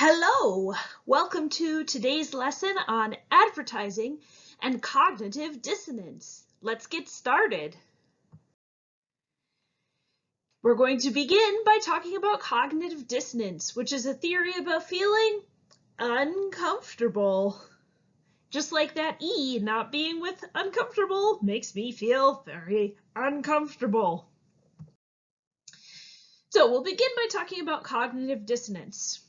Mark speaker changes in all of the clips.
Speaker 1: Hello, welcome to today's lesson on advertising and cognitive dissonance. Let's get started. We're going to begin by talking about cognitive dissonance, which is a theory about feeling uncomfortable. Just like that E, not being with uncomfortable makes me feel very uncomfortable. So we'll begin by talking about cognitive dissonance.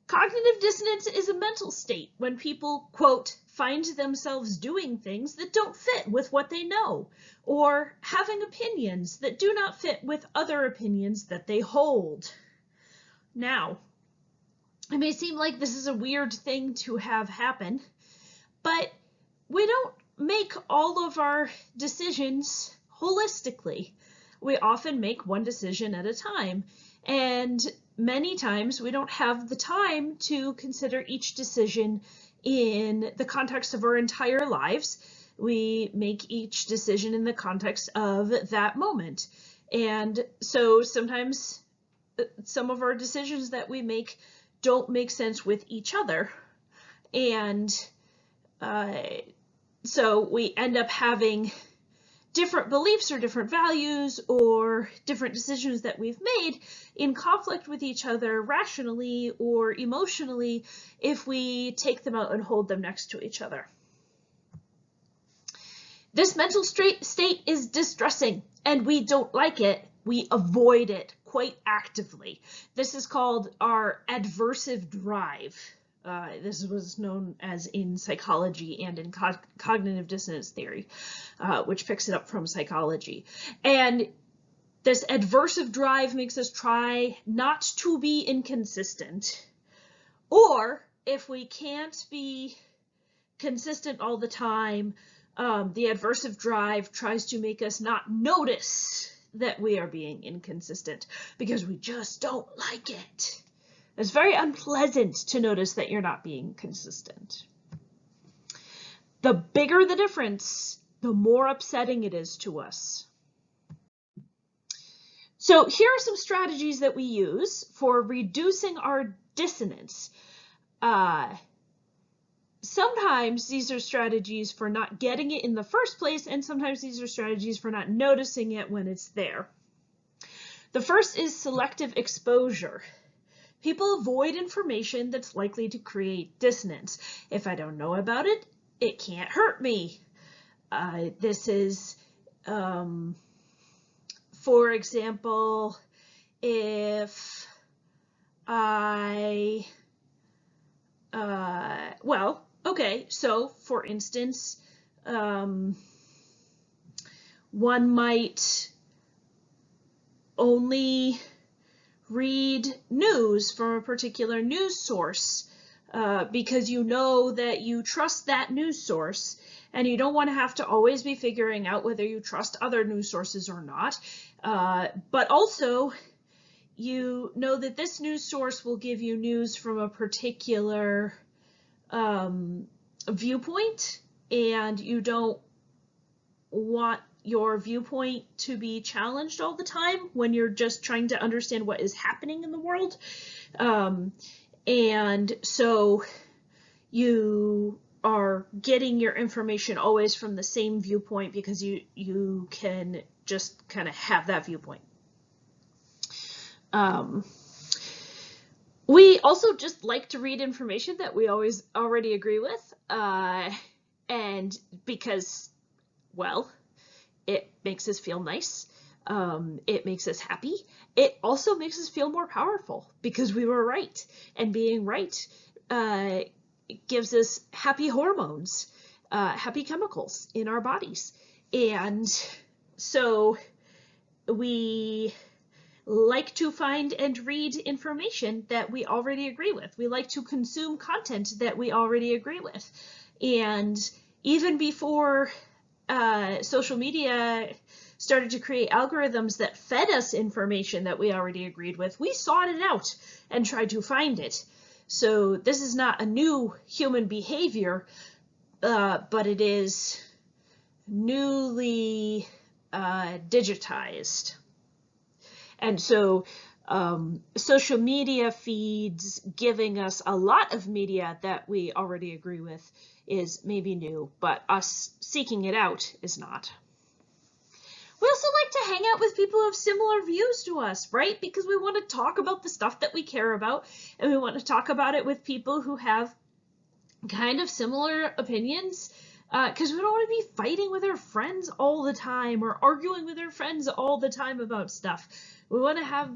Speaker 1: Cognitive dissonance is a mental state when people, quote, find themselves doing things that don't fit with what they know, or having opinions that do not fit with other opinions that they hold. Now, it may seem like this is a weird thing to have happen, but we don't make all of our decisions holistically. We often make one decision at a time, and many times we don't have the time to consider each decision in the context of our entire lives. We make each decision in the context of that moment. And so sometimes some of our decisions that we make don't make sense with each other. And so we end up having different beliefs or different values or different decisions that we've made in conflict with each other rationally or emotionally if we take them out and hold them next to each other. This mental state is distressing and we don't like it. We avoid it quite actively. This is called our adversive drive. This was known as in psychology and in cognitive dissonance theory, which picks it up from psychology. And this adversive drive makes us try not to be inconsistent. Or if we can't be consistent all the time, the adversive drive tries to make us not notice that we are being inconsistent because we just don't like it. It's very unpleasant to notice that you're not being consistent. The bigger the difference, the more upsetting it is to us. So here are some strategies that we use for reducing our dissonance. Sometimes these are strategies for not getting it in the first place, and sometimes these are strategies for not noticing it when it's there. The first is selective exposure. People avoid information that's likely to create dissonance. If I don't know about it, it can't hurt me. This is, for example, if I, so for instance, one might only read news from a particular news source because you know that you trust that news source and you don't want to have to always be figuring out whether you trust other news sources or not. But also you know that this news source will give you news from a particular viewpoint, and you don't want your viewpoint to be challenged all the time when you're just trying to understand what is happening in the world. And so you are getting your information always from the same viewpoint because you can just kind of have that viewpoint. We also just like to read information that we already agree with, and because, well, it makes us feel nice. It makes us happy. It also makes us feel more powerful because we were right. And being right gives us happy hormones, happy chemicals in our bodies. And so we like to find and read information that we already agree with. We like to consume content that we already agree with. And even before social media started to create algorithms that fed us information that we already agreed with, we sought it out and tried to find it. So this is not a new human behavior, but it is newly digitized. And so social media feeds giving us a lot of media that we already agree with is maybe new, but us seeking it out is not. We also like to hang out with people who have similar views to us, right? Because we want to talk about the stuff that we care about, and we want to talk about it with people who have kind of similar opinions, because we don't want to be fighting with our friends all the time or arguing with our friends all the time about stuff. We want to have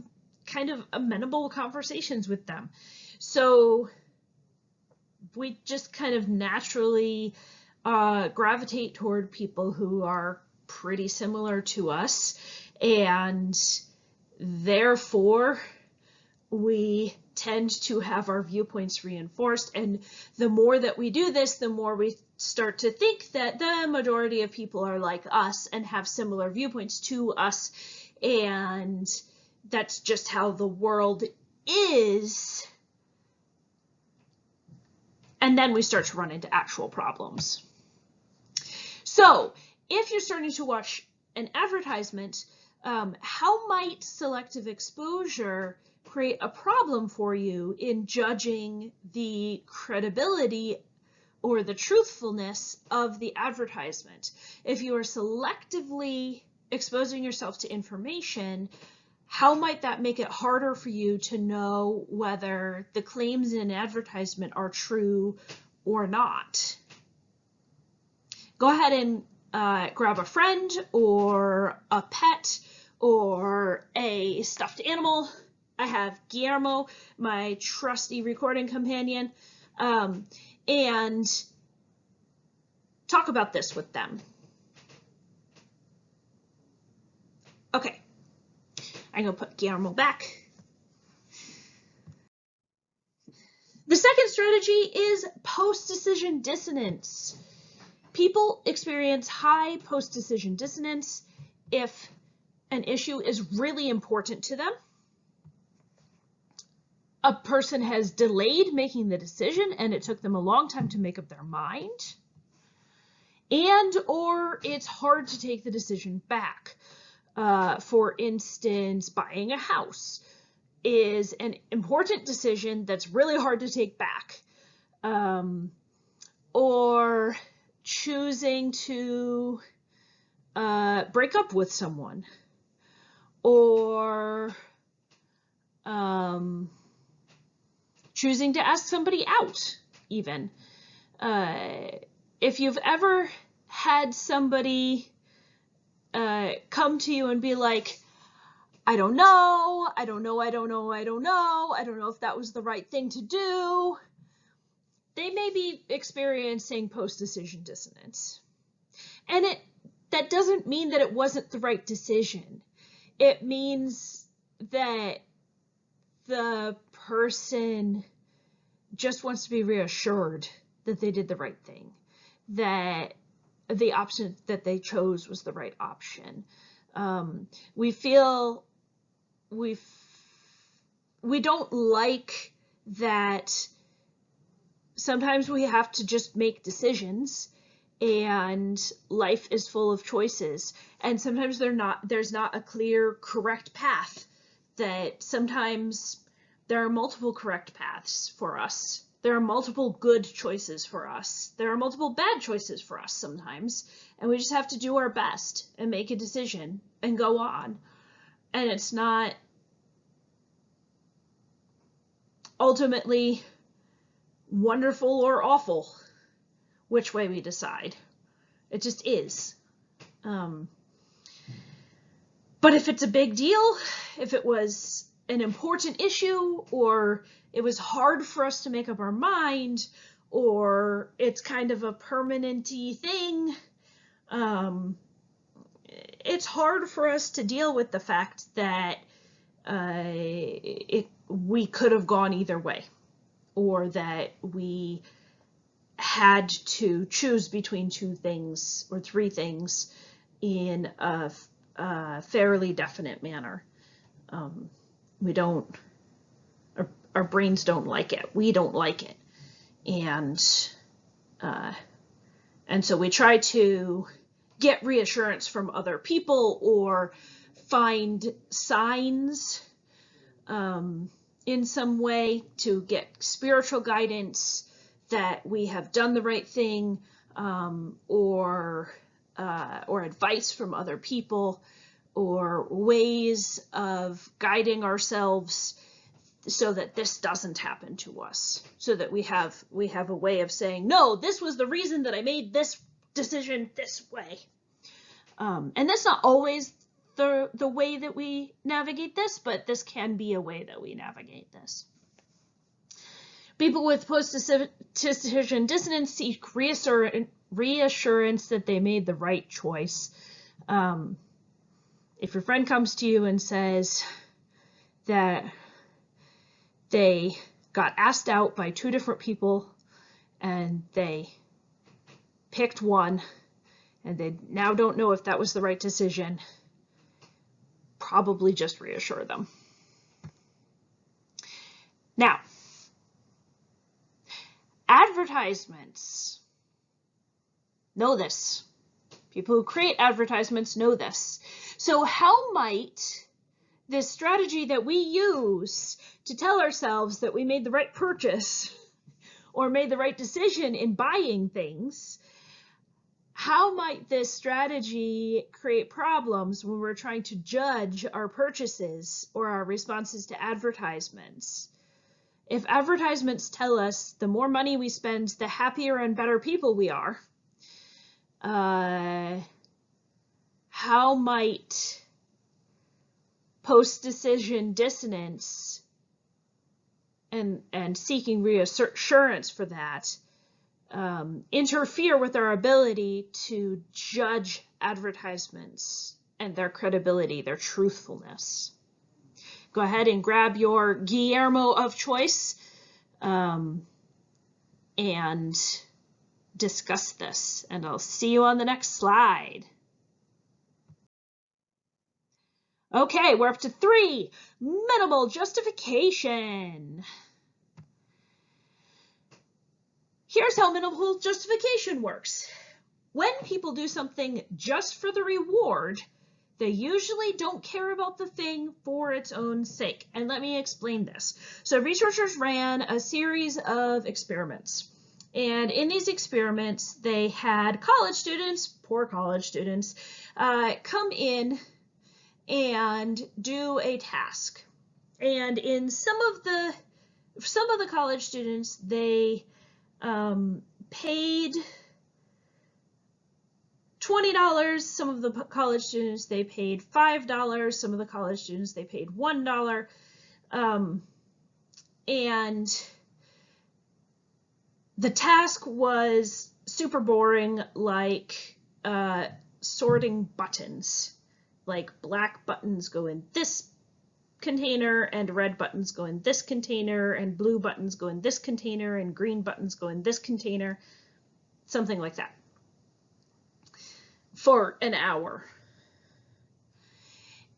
Speaker 1: kind of amenable conversations with them. So we just kind of naturally gravitate toward people who are pretty similar to us, and therefore we tend to have our viewpoints reinforced. And the more that we do this, the more we start to think that the majority of people are like us and have similar viewpoints to us, and that's just how the world is. And then we start to run into actual problems. So if you're starting to watch an advertisement, how might selective exposure create a problem for you in judging the credibility or the truthfulness of the advertisement? If you are selectively exposing yourself to information, how might that make it harder for you to know whether the claims in an advertisement are true or not? Go ahead and grab a friend or a pet or a stuffed animal. I have Guillermo, my trusty recording companion, and talk about this with them. Okay, I'm gonna put Guillermo back. The second strategy is post-decision dissonance. People experience high post-decision dissonance if an issue is really important to them, a person has delayed making the decision and it took them a long time to make up their mind, and or it's hard to take the decision back. For instance, buying a house is an important decision that's really hard to take back. Or choosing to break up with someone, or choosing to ask somebody out, even. If you've ever had somebody come to you and be like, I don't know if that was the right thing to do, they may be experiencing post-decision dissonance. And that doesn't mean that it wasn't the right decision. It means that the person just wants to be reassured that they did the right thing, that the option that they chose was the right option. We feel we don't like that sometimes we have to just make decisions, and life is full of choices, and sometimes there's not a clear correct path, that sometimes there are multiple correct paths for us. There are multiple good choices for us. There are multiple bad choices for us sometimes, and we just have to do our best and make a decision and go on. And it's not ultimately wonderful or awful which way we decide. It just is. But if it's a big deal, if it was an important issue, or it was hard for us to make up our mind, or it's kind of a permanent-y thing, it's hard for us to deal with the fact that we could have gone either way, or that we had to choose between two things or three things in a fairly definite manner. Our brains don't like it. We don't like it. And so we try to get reassurance from other people or find signs in some way, to get spiritual guidance that we have done the right thing, or advice from other people, or ways of guiding ourselves so that this doesn't happen to us, so that we have a way of saying, no, this was the reason that I made this decision this way. And that's not always the way that we navigate this, but this can be a way that we navigate this. People with post-decision dissonance seek reassurance that they made the right choice. If your friend comes to you and says that they got asked out by 2 different people and they picked one and they now don't know if that was the right decision, probably just reassure them. Now, advertisements. Know this. People who create advertisements know this. So how might this strategy that we use to tell ourselves that we made the right purchase or made the right decision in buying things, how might this strategy create problems when we're trying to judge our purchases or our responses to advertisements? If advertisements tell us the more money we spend, the happier and better people we are, how might post-decision dissonance and seeking reassurance for that interfere with our ability to judge advertisements and their credibility, their truthfulness? Go ahead and grab your Guillermo of choice and discuss this, and I'll see you on the next slide. Okay, we're up to 3, minimal justification. Here's how minimal justification works. When people do something just for the reward, they usually don't care about the thing for its own sake. And let me explain this. So researchers ran a series of experiments. And in these experiments, they had college students, poor college students, come in and do a task. And in some of the college students, they paid $20. Some of the college students, they paid $5. Some of the college students, they paid $1. And the task was super boring, like sorting buttons. Like black buttons go in this container and red buttons go in this container and blue buttons go in this container and green buttons go in this container, something like that, for an hour.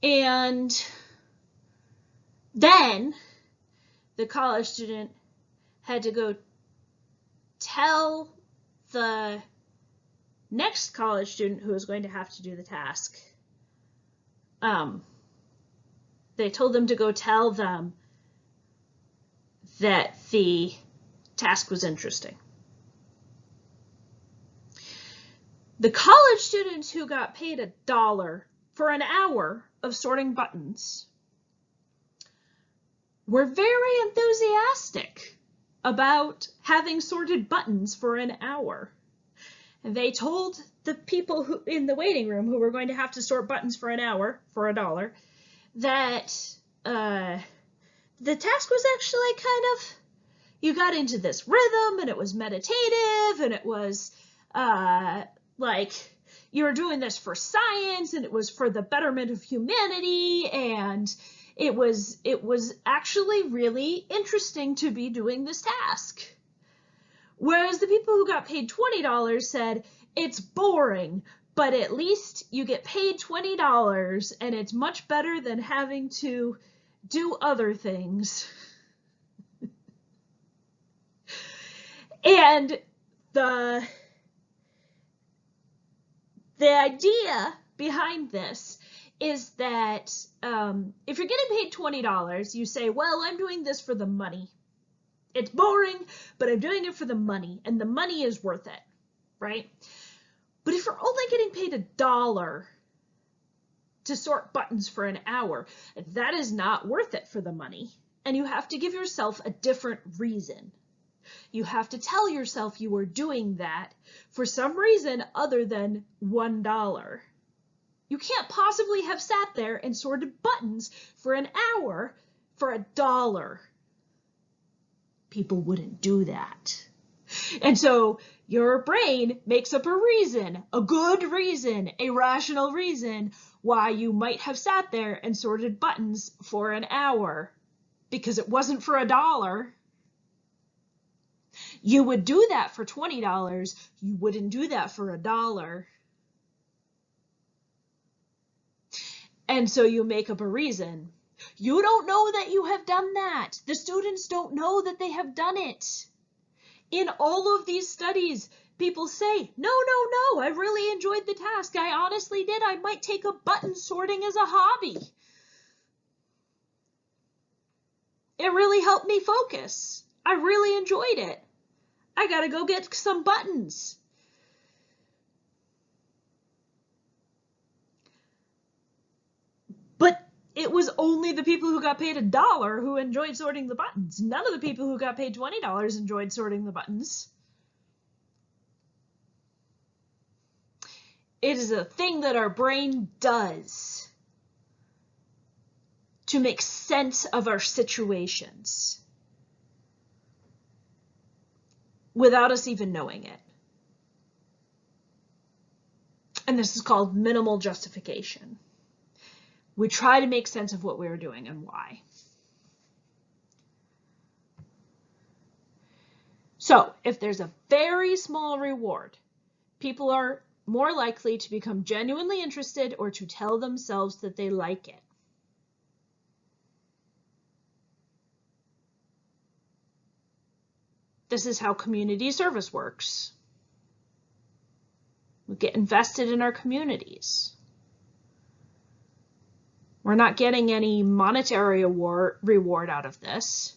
Speaker 1: And then the college student had to go tell the next college student who was going to have to do the task. They told them to go tell them that the task was interesting. The college students who got paid $1 for an hour of sorting buttons were very enthusiastic about having sorted buttons for an hour. And they told the people who in the waiting room who were going to have to sort buttons for an hour for $1 that the task was actually kind of, you got into this rhythm and it was meditative and it was like you were doing this for science and it was for the betterment of humanity, and it was actually really interesting to be doing this task. Whereas the people who got paid $20 said, it's boring, but at least you get paid $20 and it's much better than having to do other things. And the idea behind this is that if you're getting paid $20, you say, well, I'm doing this for the money. It's boring, but I'm doing it for the money, and the money is worth it, right? But if you're only getting paid $1 to sort buttons for an hour, that is not worth it for the money. And you have to give yourself a different reason. You have to tell yourself you are doing that for some reason other than $1. You can't possibly have sat there and sorted buttons for an hour for $1. People wouldn't do that. And so your brain makes up a reason, a good reason, a rational reason why you might have sat there and sorted buttons for an hour, because it wasn't for $1. You would do that for $20. You wouldn't do that for $1. And so you make up a reason. You don't know that you have done that. The students don't know that they have done it. In all of these studies, people say, no, I really enjoyed the task. I honestly did. I might take up button sorting as a hobby. It really helped me focus. I really enjoyed it. I gotta go get some buttons. But it was only the people who got paid $1 who enjoyed sorting the buttons. None of the people who got paid $20 enjoyed sorting the buttons. It is a thing that our brain does to make sense of our situations without us even knowing it. And this is called minimal justification. We try to make sense of what we are doing and why. So if there's a very small reward, people are more likely to become genuinely interested or to tell themselves that they like it. This is how community service works. We get invested in our communities. We're not getting any monetary reward out of this.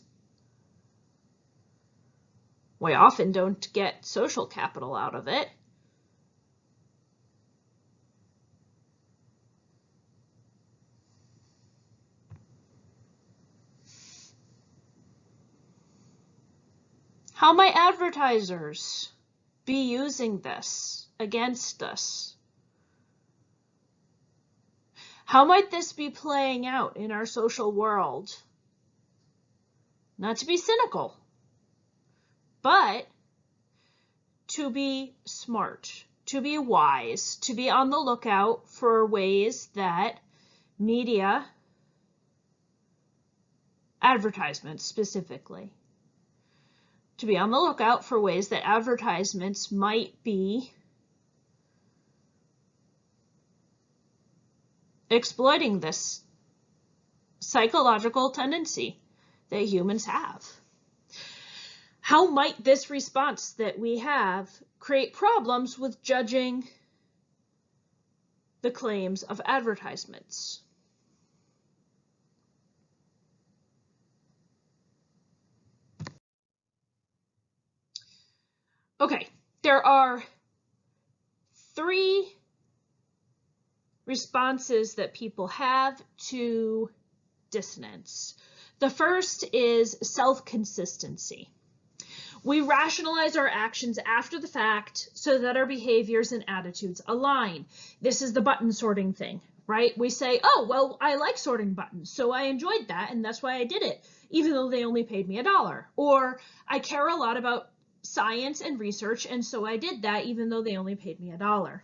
Speaker 1: We often don't get social capital out of it. How might advertisers be using this against us? How might this be playing out in our social world? Not to be cynical, but to be smart, to be wise, to be on the lookout for ways that media, advertisements specifically, to be on the lookout for ways that advertisements might be exploiting this psychological tendency that humans have. How might this response that we have create problems with judging the claims of advertisements? Okay, there are 3 responses that people have to dissonance. The first is self-consistency. We rationalize our actions after the fact so that our behaviors and attitudes align. This is the button sorting thing, right? We say, oh, well, I like sorting buttons, so I enjoyed that, and that's why I did it, even though they only paid me $1. Or I care a lot about science and research, and so I did that, even though they only paid me $1.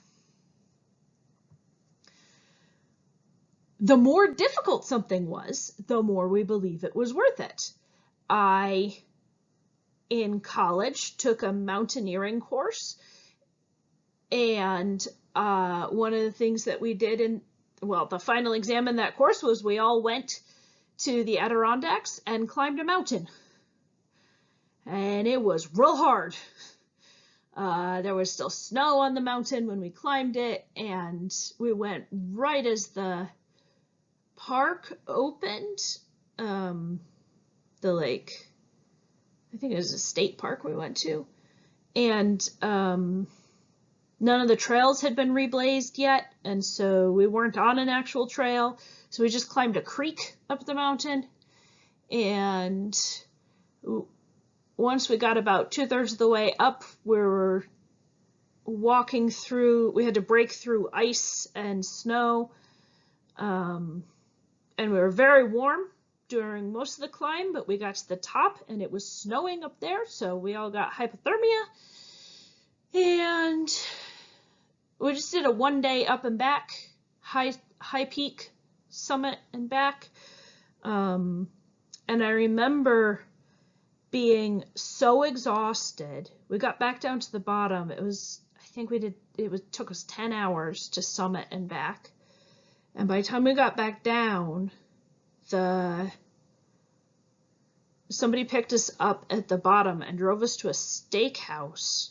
Speaker 1: The more difficult something was, the more we believe it was worth it. I, in college, took a mountaineering course, and one of the things that we did in, well, the final exam in that course was we all went to the Adirondacks and climbed a mountain. And it was real hard. There was still snow on the mountain when we climbed it, and we went right as the park opened, the like, I think it was a state park we went to, and none of the trails had been reblazed yet, and so we weren't on an actual trail, so we just climbed a creek up the mountain, and once we got about 2/3 of the way up, we were walking through, we had to break through ice and snow, and we were very warm during most of the climb, but we got to the top and it was snowing up there, so we all got hypothermia, and we just did a 1-day up and back, high peak summit and back, and I remember being so exhausted. We got back down to the bottom. It took us 10 hours to summit and back. And by the time we got back down, somebody picked us up at the bottom and drove us to a steakhouse.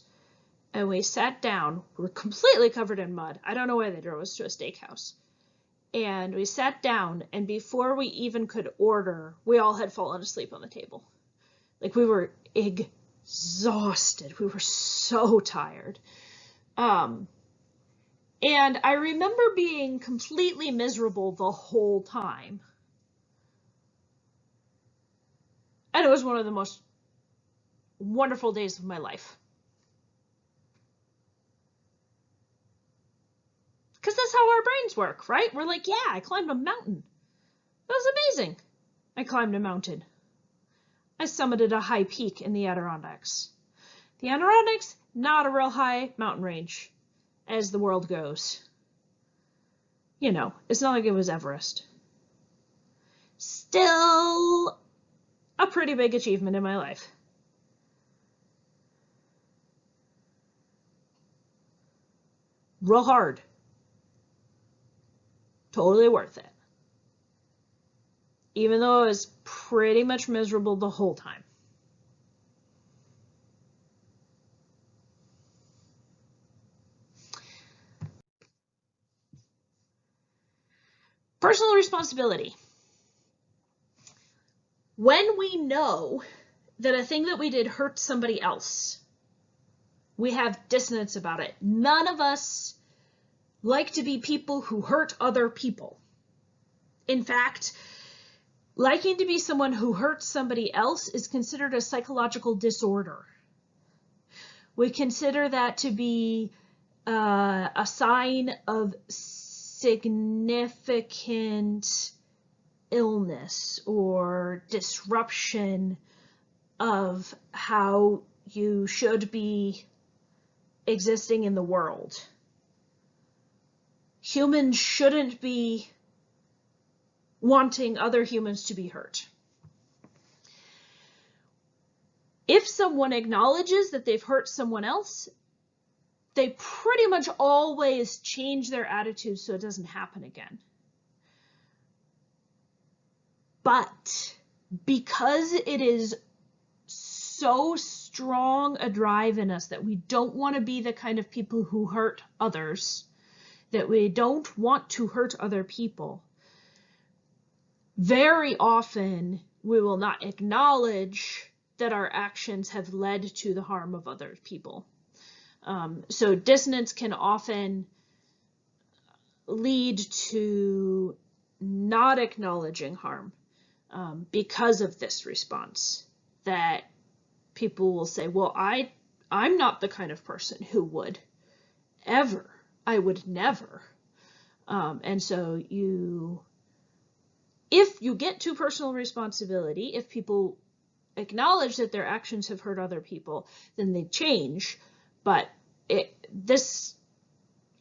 Speaker 1: And we sat down. We were completely covered in mud. I don't know why they drove us to a steakhouse. And we sat down, and before we even could order, we all had fallen asleep on the table. Like, we were exhausted. We were so tired. And I remember being completely miserable the whole time. And it was one of the most wonderful days of my life. Because that's how our brains work, right? We're like, yeah, I climbed a mountain. That was amazing. I climbed a mountain. I summited a high peak in the Adirondacks. The Adirondacks, not a real high mountain range, as the world goes. You know, it's not like it was Everest. Still a pretty big achievement in my life. Real hard. Totally worth it. Even though I was pretty much miserable the whole time. Personal responsibility. When we know that a thing that we did hurt somebody else, we have dissonance about it. None of us like to be people who hurt other people. In fact, liking to be someone who hurts somebody else is considered a psychological disorder. We consider that to be a sign of significant illness or disruption of how you should be existing in the world. Humans shouldn't be wanting other humans to be hurt. If someone acknowledges that they've hurt someone else, they pretty much always change their attitude so it doesn't happen again. But because it is so strong a drive in us that we don't want to be the kind of people who hurt others, that we don't want to hurt other people, very often we will not acknowledge that our actions have led to the harm of other people. So dissonance can often lead to not acknowledging harm because of this response, that people will say, well, I'm not the kind of person who would ever. I would never. And so if you get to personal responsibility, if people acknowledge that their actions have hurt other people, then they change. But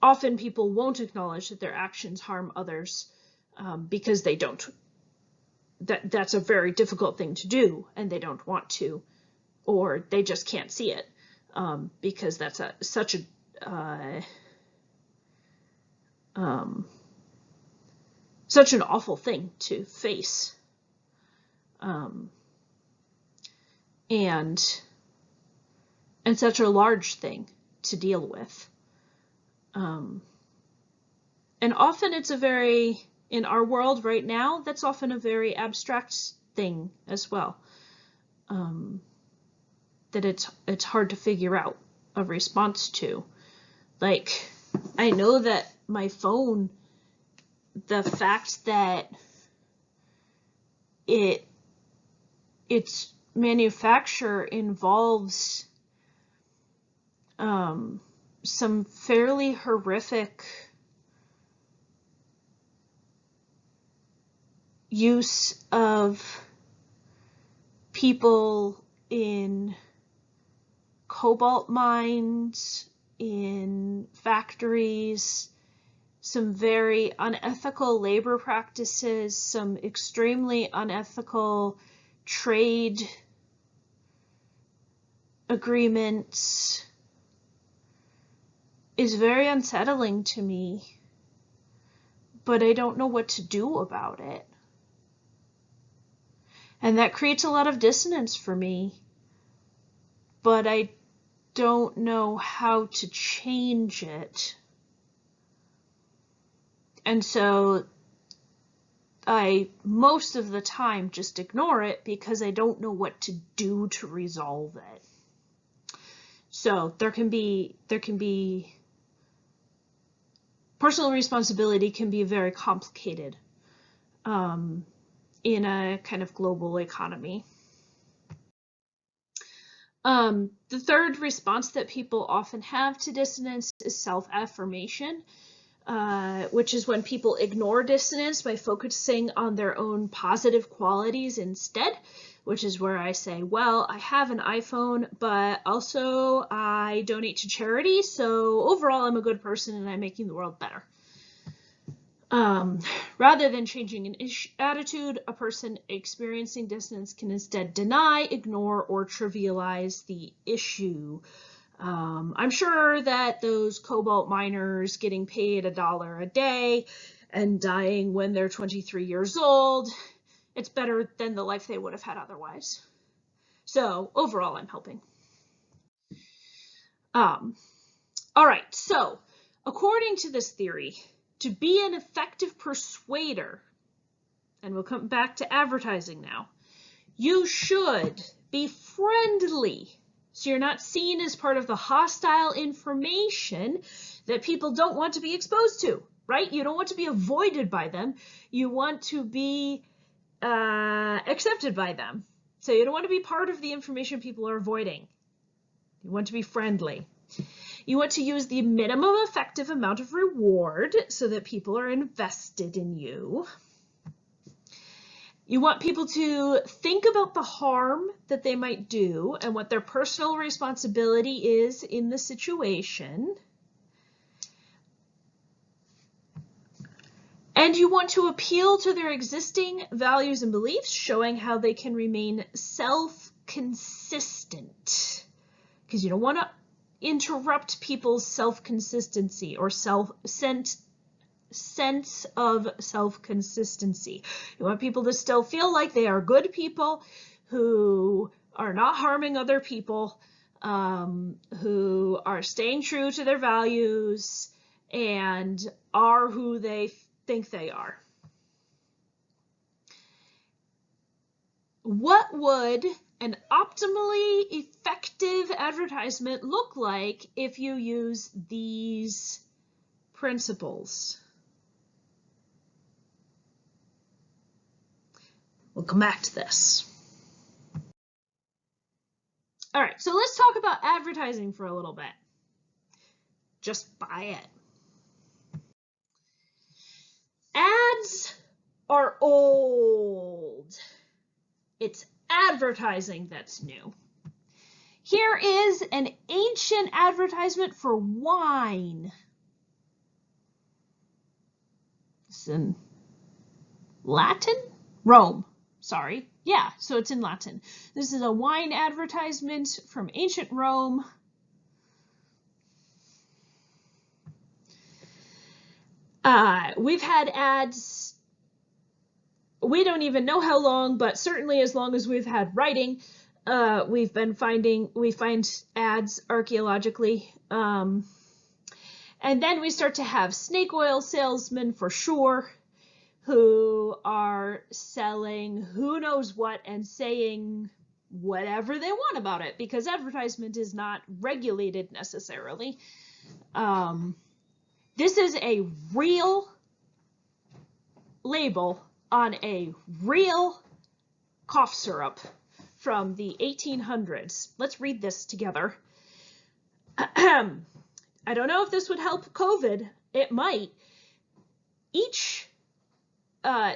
Speaker 1: often people won't acknowledge that their actions harm others because they don't. That's a very difficult thing to do, and they don't want to, or they just can't see it because that's such an awful thing to face, and such a large thing to deal with, and often it's a very in our world right now, that's often a very abstract thing as well. That it's hard to figure out a response to. Like, I know that my phone, the fact that its manufacture involves some fairly horrific use of people in cobalt mines, in factories, some very unethical labor practices, some extremely unethical trade agreements, is very unsettling to me, but I don't know what to do about it. And that creates a lot of dissonance for me, but I don't know how to change it. And so I, most of the time, just ignore it because I don't know what to do to resolve it. So there can be personal responsibility can be very complicated in a kind of global economy. The third response that people often have to dissonance is self-affirmation, which is when people ignore dissonance by focusing on their own positive qualities instead, which is where I say, well, I have an iPhone, but also I donate to charity, so overall I'm a good person and I'm making the world better. Rather than changing an attitude, a person experiencing dissonance can instead deny, ignore, or trivialize the issue. I'm sure that those cobalt miners getting paid $1 a day and dying when they're 23 years old, it's better than the life they would have had otherwise. So overall, I'm helping. All right, so according to this theory, to be an effective persuader, and we'll come back to advertising now, you should be friendly. So you're not seen as part of the hostile information that people don't want to be exposed to, right? You don't want to be avoided by them. You want to be accepted by them. So you don't want to be part of the information people are avoiding. You want to be friendly. You want to use the minimum effective amount of reward so that people are invested in you. You want people to think about the harm that they might do and what their personal responsibility is in the situation. And you want to appeal to their existing values and beliefs, showing how they can remain self-consistent. Because you don't want to interrupt people's self-consistency or sense of self-consistency. You want people to still feel like they are good people who are not harming other people, who are staying true to their values and are who they think they are. What would an optimally effective advertisement look like if you use these principles? We'll come back to this. All right, so let's talk about advertising for a little bit. Just buy it. Ads are old. It's advertising that's new. Here is an ancient advertisement for wine. It's in Latin? Rome, sorry. Yeah, so it's in Latin. This is a wine advertisement from ancient Rome. We've had ads, we don't even know how long, but certainly as long as we've had writing, we find ads archaeologically. And then we start to have snake oil salesmen for sure, who are selling who knows what and saying whatever they want about it, because advertisement is not regulated necessarily. This is a real label on a real cough syrup from the 1800s. Let's read this together. I don't know if this would help COVID. It might. Each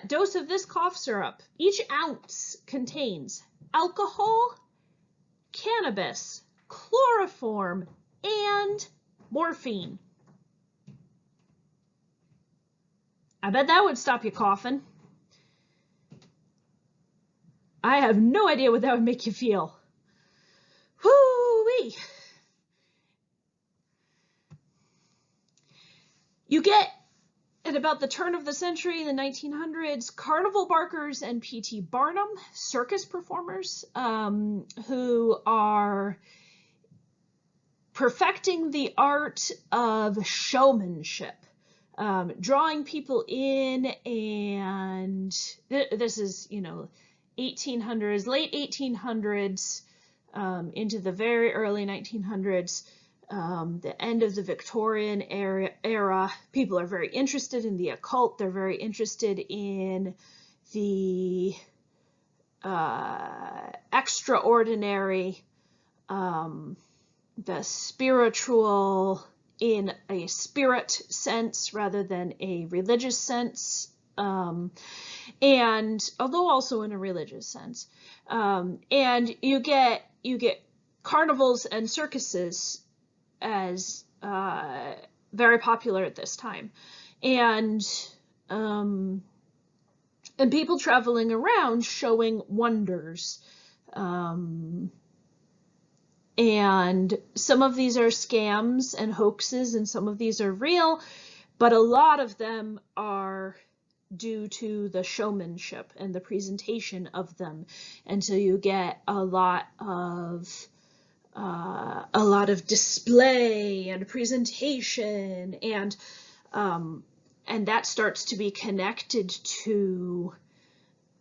Speaker 1: dose of this cough syrup, each ounce contains alcohol, cannabis, chloroform, and morphine. I bet that would stop you coughing. I have no idea what that would make you feel. Whoo-wee! You get, at about the turn of the century, in the 1900s, carnival barkers and P.T. Barnum, circus performers, who are perfecting the art of showmanship. Drawing people in, and this is, 1800s, late 1800s, into the very early 1900s, the end of the Victorian era. People are very interested in the occult. They're very interested in the extraordinary, the spiritual, in a spirit sense rather than a religious sense, and although also in a religious sense, and you get carnivals and circuses as very popular at this time, and people traveling around showing wonders. And some of these are scams and hoaxes, and some of these are real, but a lot of them are due to the showmanship and the presentation of them. And so you get a lot of display and presentation, and that starts to be connected to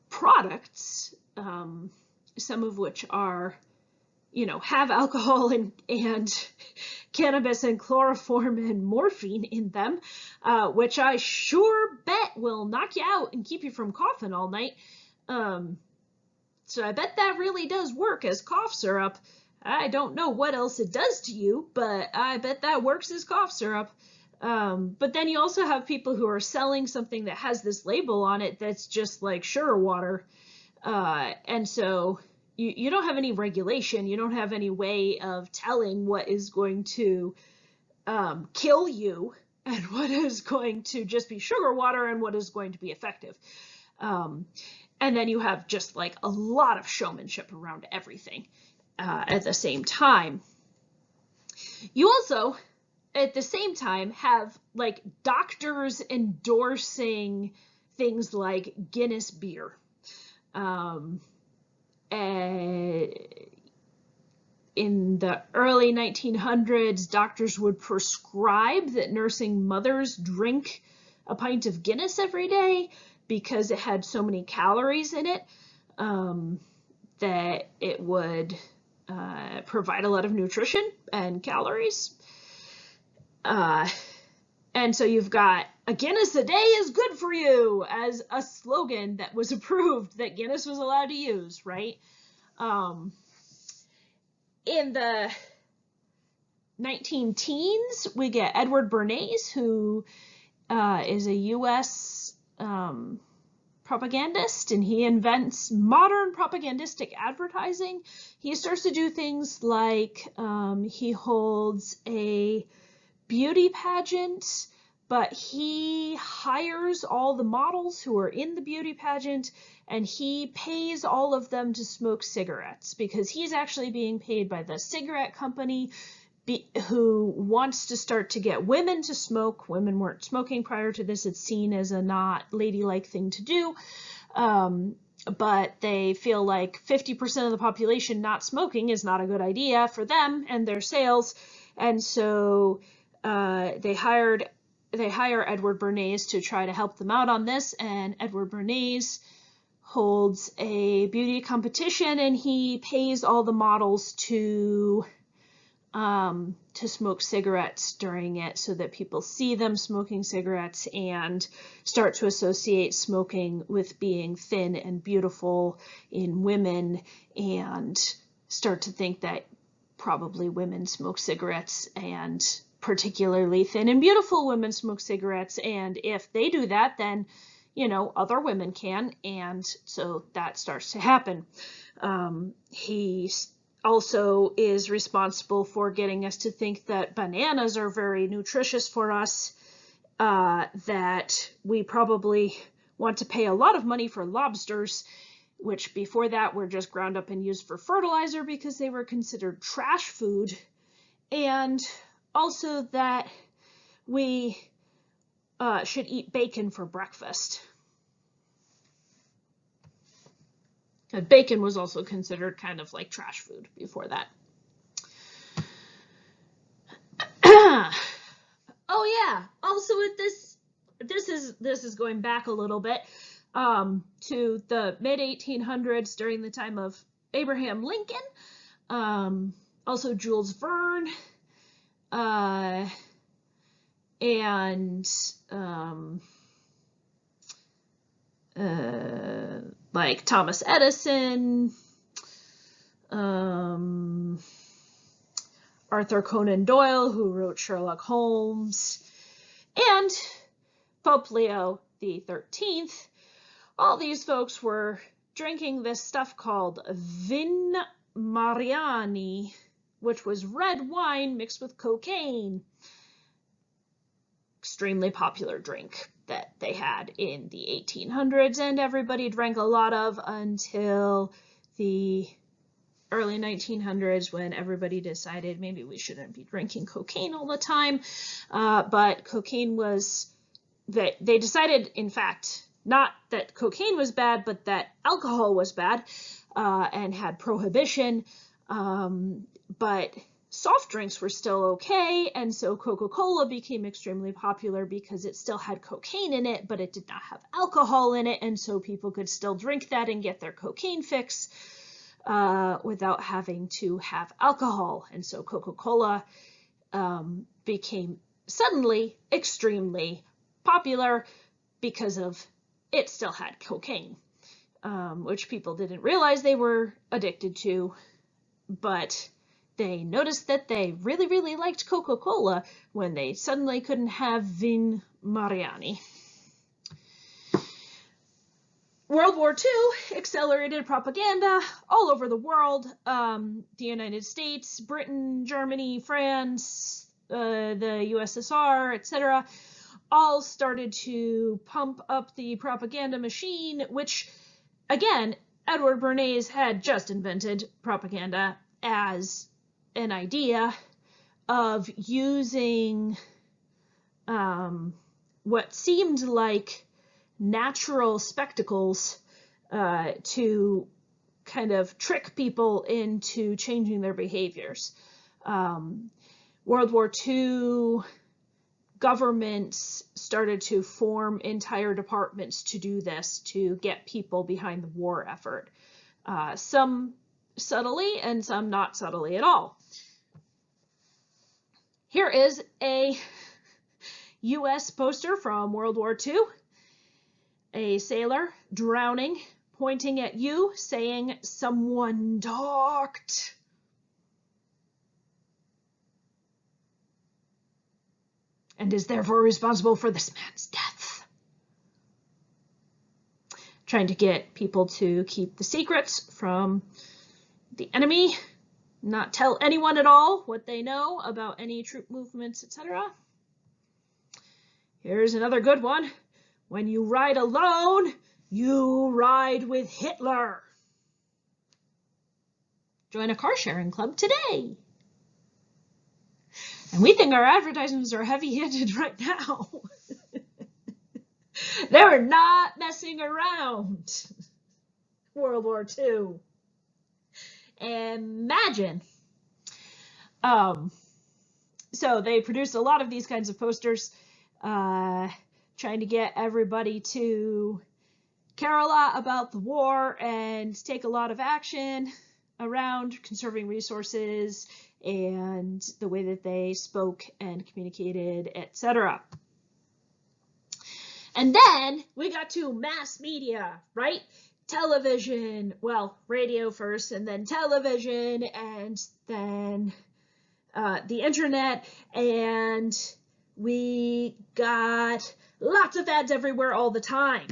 Speaker 1: products, some of which are, have alcohol and cannabis and chloroform and morphine in them, which I sure bet will knock you out and keep you from coughing all night. So I bet that really does work as cough syrup. I don't know what else it does to you, but I bet that works as cough syrup. But then you also have people who are selling something that has this label on it that's just like sugar water. And so you don't have any regulation. You don't have any way of telling what is going to kill you and what is going to just be sugar water and what is going to be effective. And then you have just like a lot of showmanship around everything at the same time. You also, at the same time, have like doctors endorsing things like Guinness beer. In the early 1900s, doctors would prescribe that nursing mothers drink a pint of Guinness every day because it had so many calories in it, that it would provide a lot of nutrition and calories. And so you've got a Guinness a day is good for you as a slogan that was approved that Guinness was allowed to use, right? In the 19-teens, we get Edward Bernays, who is a U.S. propagandist, and he invents modern propagandistic advertising. He starts to do things like he holds a beauty pageant, but he hires all the models who are in the beauty pageant, and he pays all of them to smoke cigarettes because he's actually being paid by the cigarette company who wants to start to get women to smoke. Women weren't smoking prior to this. It's seen as a not ladylike thing to do. But they feel like 50% of the population not smoking is not a good idea for them and their sales. And so they hired they hire Edward Bernays to try to help them out on this, and Edward Bernays holds a beauty competition, and he pays all the models to smoke cigarettes during it so that people see them smoking cigarettes and start to associate smoking with being thin and beautiful in women, and start to think that probably women smoke cigarettes, and particularly thin and beautiful women smoke cigarettes, and if they do that, then other women can, and so that starts to happen. He also is responsible for getting us to think that bananas are very nutritious for us, that we probably want to pay a lot of money for lobsters, which before that were just ground up and used for fertilizer because they were considered trash food, and also that we should eat bacon for breakfast. Bacon was also considered kind of like trash food before that. Oh yeah, also with this is going back a little bit to the mid-1800s during the time of Abraham Lincoln, also Jules Verne, and like Thomas Edison, Arthur Conan Doyle, who wrote Sherlock Holmes, and Pope Leo XIII. All these folks were drinking this stuff called Vin Mariani, which was red wine mixed with cocaine. Extremely popular drink that they had in the 1800s, and everybody drank a lot of until the early 1900s, when everybody decided maybe we shouldn't be drinking cocaine all the time. But cocaine was, they decided, in fact, not that cocaine was bad, but that alcohol was bad, and had prohibition. But soft drinks were still okay, and so Coca-Cola became extremely popular because it still had cocaine in it, but it did not have alcohol in it, and so people could still drink that and get their cocaine fix without having to have alcohol. And so Coca-Cola became suddenly extremely popular because of it still had cocaine, which people didn't realize they were addicted to, but they noticed that they really, really liked Coca-Cola when they suddenly couldn't have Vin Mariani. World War II accelerated propaganda all over the world. The United States, Britain, Germany, France, the USSR, etc., all started to pump up the propaganda machine, which, again, Edward Bernays had just invented propaganda as an idea of using what seemed like natural spectacles to kind of trick people into changing their behaviors. World War II governments started to form entire departments to do this, to get people behind the war effort. Some subtly and some not subtly at all. Here is a US poster from World War II. A sailor drowning, pointing at you, saying, "Someone docked." And is therefore responsible for this man's death. Trying to get people to keep the secrets from the enemy, not tell anyone at all what they know about any troop movements, etc. Here's another good one. When you ride alone, you ride with Hitler. Join a car sharing club today. And we think our advertisements are heavy-handed right now. They were not messing around. World War II. Imagine. So they produced a lot of these kinds of posters. trying to get everybody to care a lot about the war and take a lot of action around conserving resources and the way that they spoke and communicated, etc. And then we got to mass media, right? Television, well, radio first, and then television, and then the internet, and we got lots of ads everywhere all the time.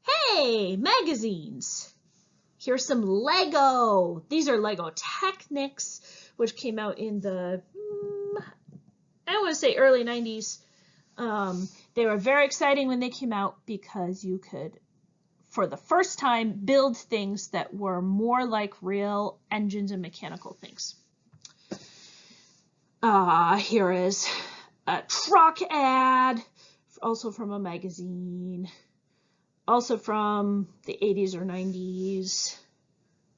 Speaker 1: Hey, magazines. Here's some Lego. These are Lego Technics, which came out in the, I want to say early 90s. They were very exciting when they came out because you could, for the first time, build things that were more like real engines and mechanical things. Here is a truck ad, also from a magazine, also from the 80s or 90s,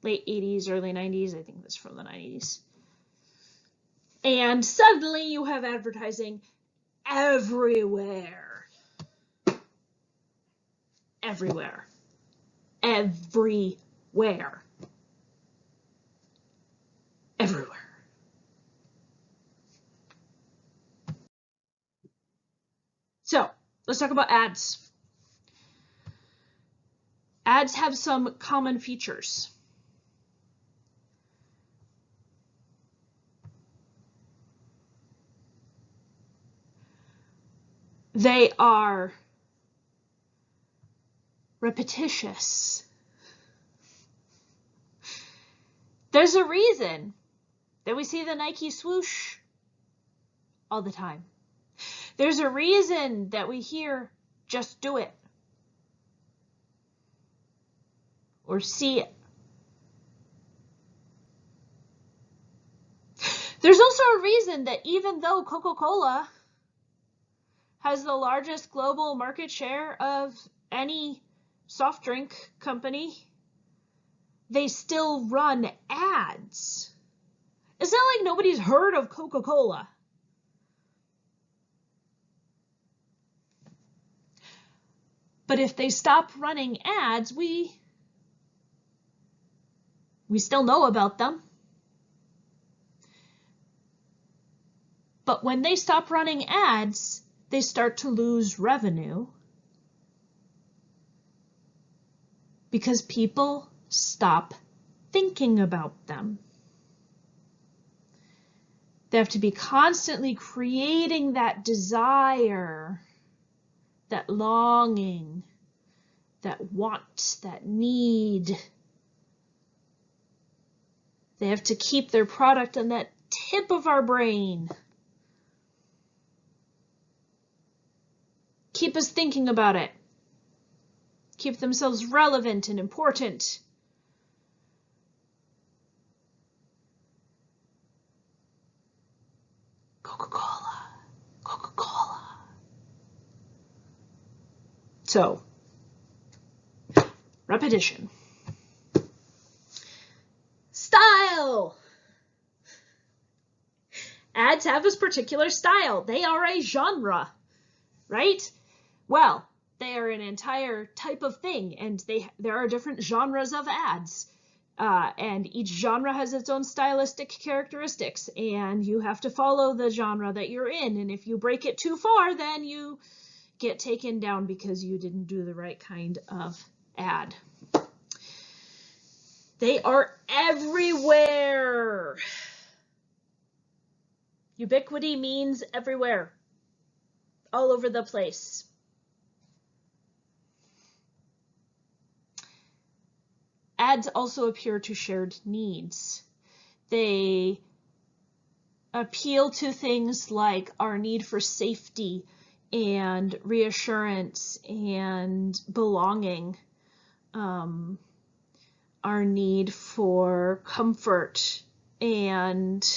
Speaker 1: late 80s, early 90s. I think that's from the 90s. And suddenly you have advertising everywhere. Everywhere. Everywhere. Everywhere. So let's talk about ads. Ads have some common features. They are repetitious. There's a reason that we see the Nike swoosh all the time. There's a reason that we hear, just do it, or see it. There's also a reason that even though Coca-Cola has the largest global market share of any soft drink company, they still run ads. It's not like nobody's heard of Coca-Cola. But if they stop running ads, we still know about them. But when they stop running ads, they start to lose revenue because people stop thinking about them. They have to be constantly creating that desire, that longing, that want, that need. They have to keep their product on that tip of our brain. Keep us thinking about it. Keep themselves relevant and important. Coca-Cola, Coca-Cola. So, repetition. Style. Ads have this particular style. They are a genre, right? Well, they are an entire type of thing, and there are different genres of ads. And each genre has its own stylistic characteristics, and you have to follow the genre that you're in. And if you break it too far, then you get taken down because you didn't do the right kind of ad. They are everywhere. Ubiquity means everywhere, all over the place. Ads also appeal to shared needs. They appeal to things like our need for safety and reassurance and belonging, our need for comfort, and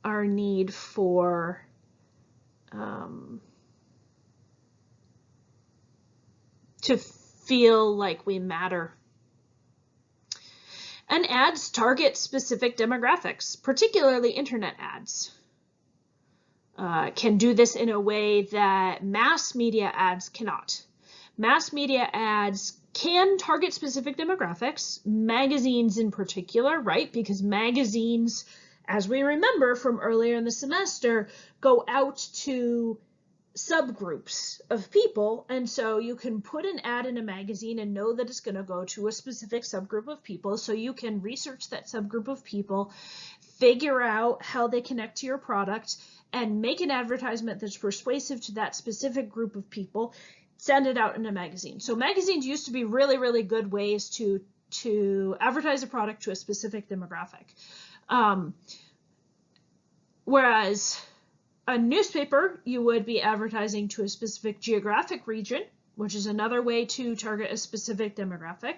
Speaker 1: our need for to feel like we matter. And ads target specific demographics, particularly internet ads. can do this in a way that mass media ads cannot. Mass media ads can target specific demographics, magazines in particular, right? Because magazines, as we remember from earlier in the semester, go out to subgroups of people, and so you can put an ad in a magazine and know that it's going to go to a specific subgroup of people, so you can research that subgroup of people, figure out how they connect to your product, and make an advertisement that's persuasive to that specific group of people, send it out in a magazine. So magazines used to be really, really good ways to advertise a product to a specific demographic. Whereas a newspaper, you would be advertising to a specific geographic region, which is another way to target a specific demographic.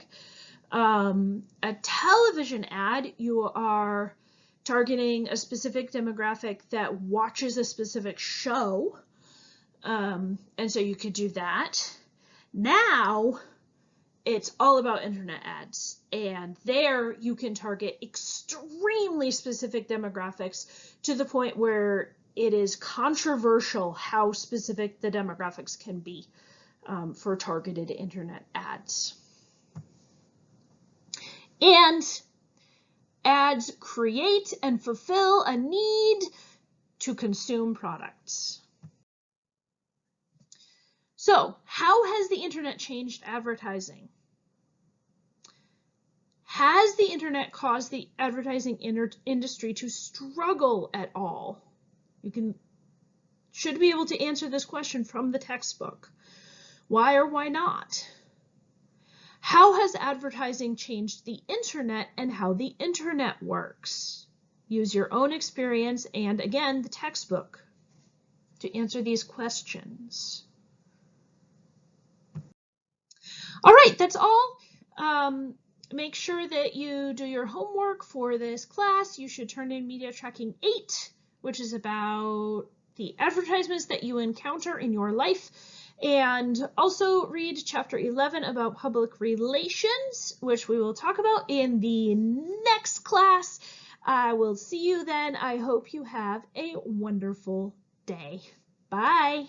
Speaker 1: A television ad, you are targeting a specific demographic that watches a specific show. And so you could do that. Now it's all about internet ads, and there you can target extremely specific demographics to the point where it is controversial how specific the demographics can be for targeted internet ads. And ads create and fulfill a need to consume products. So, how has the internet changed advertising? Has the internet caused the advertising industry to struggle at all? You should be able to answer this question from the textbook. Why or why not? How has advertising changed the internet and how the internet works? Use your own experience and, again, the textbook to answer these questions. All right, that's all. Make sure that you do your homework for this class. You should turn in Media Tracking 8, which is about the advertisements that you encounter in your life. And also read Chapter 11 about public relations, which we will talk about in the next class. I will see you then. I hope you have a wonderful day. Bye.